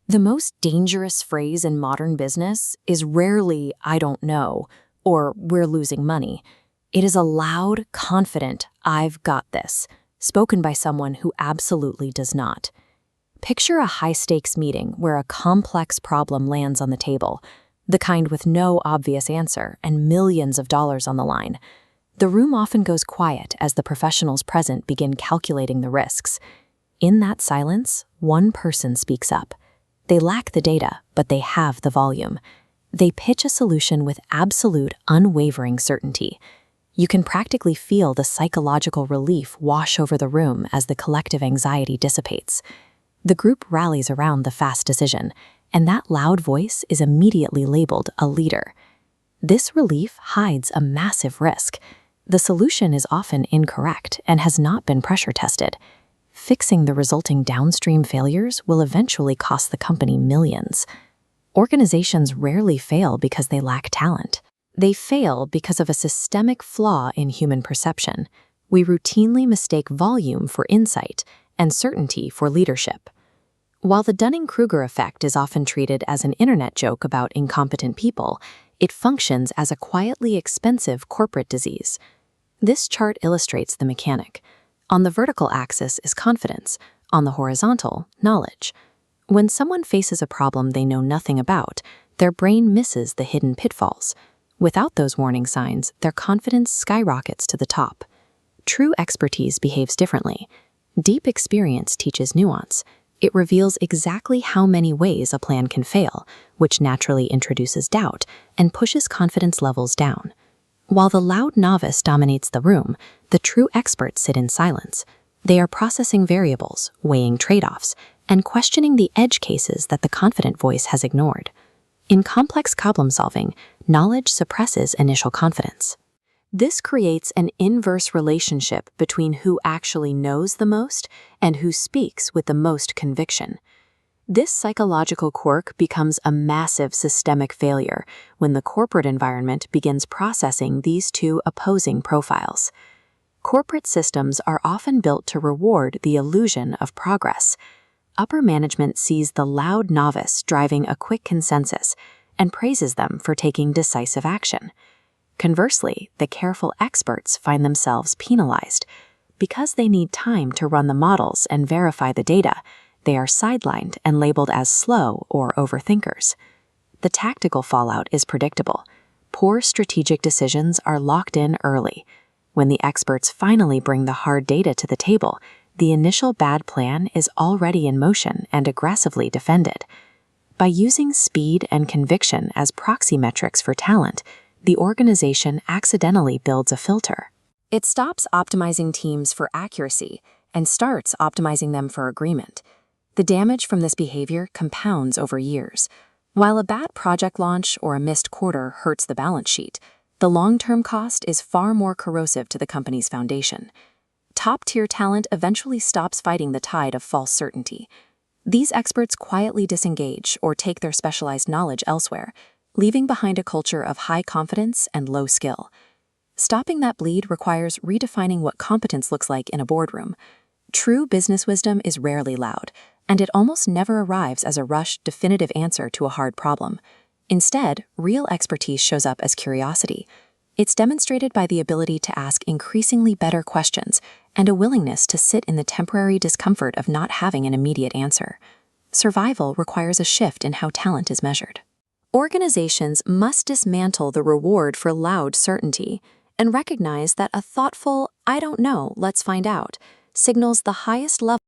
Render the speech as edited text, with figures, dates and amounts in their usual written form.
The most dangerous phrase in modern business is rarely, "I don't know," or "we're losing money." It is a loud, confident, "I've got this," spoken by someone who absolutely does not. Picture a high-stakes meeting where a complex problem lands on the table, the kind with no obvious answer and millions of dollars on the line. The room often goes quiet as the professionals present begin calculating the risks. In that silence, one person speaks up. They lack the data, but they have the volume. They pitch a solution with absolute, unwavering certainty. You can practically feel the psychological relief wash over the room as the collective anxiety dissipates. The group rallies around the fast decision, and that loud voice is immediately labeled a leader. This relief hides a massive risk. The solution is often incorrect and has not been pressure tested. Fixing the resulting downstream failures will eventually cost the company millions. Organizations rarely fail because they lack talent. They fail because of a systemic flaw in human perception. We routinely mistake volume for insight and certainty for leadership. While the Dunning-Kruger effect is often treated as an internet joke about incompetent people, it functions as a quietly expensive corporate disease. This chart illustrates the mechanic. On the vertical axis is confidence, on the horizontal, knowledge. When someone faces a problem they know nothing about, their brain misses the hidden pitfalls. Without those warning signs, their confidence skyrockets to the top. True expertise behaves differently. Deep experience teaches nuance. It reveals exactly how many ways a plan can fail, which naturally introduces doubt and pushes confidence levels down. While the loud novice dominates the room, the true experts sit in silence. They are processing variables, weighing trade-offs, and questioning the edge cases that the confident voice has ignored. In complex problem solving, knowledge suppresses initial confidence. This creates an inverse relationship between who actually knows the most and who speaks with the most conviction. This psychological quirk becomes a massive systemic failure when the corporate environment begins processing these two opposing profiles. Corporate systems are often built to reward the illusion of progress. Upper management sees the loud novice driving a quick consensus and praises them for taking decisive action. Conversely, the careful experts find themselves penalized. Because they need time to run the models and verify the data, they are sidelined and labeled as slow or overthinkers. The tactical fallout is predictable. Poor strategic decisions are locked in early. When the experts finally bring the hard data to the table, the initial bad plan is already in motion and aggressively defended. By using speed and conviction as proxy metrics for talent, the organization accidentally builds a filter. It stops optimizing teams for accuracy and starts optimizing them for agreement. The damage from this behavior compounds over years. While a bad project launch or a missed quarter hurts the balance sheet, the long-term cost is far more corrosive to the company's foundation. Top-tier talent eventually stops fighting the tide of false certainty. These experts quietly disengage or take their specialized knowledge elsewhere, leaving behind a culture of high confidence and low skill. Stopping that bleed requires redefining what competence looks like in a boardroom. True business wisdom is rarely loud, and it almost never arrives as a rushed, definitive answer to a hard problem. Instead, real expertise shows up as curiosity. It's demonstrated by the ability to ask increasingly better questions and a willingness to sit in the temporary discomfort of not having an immediate answer. Survival requires a shift in how talent is measured. Organizations must dismantle the reward for loud certainty and recognize that a thoughtful, "I don't know, let's find out," signals the highest level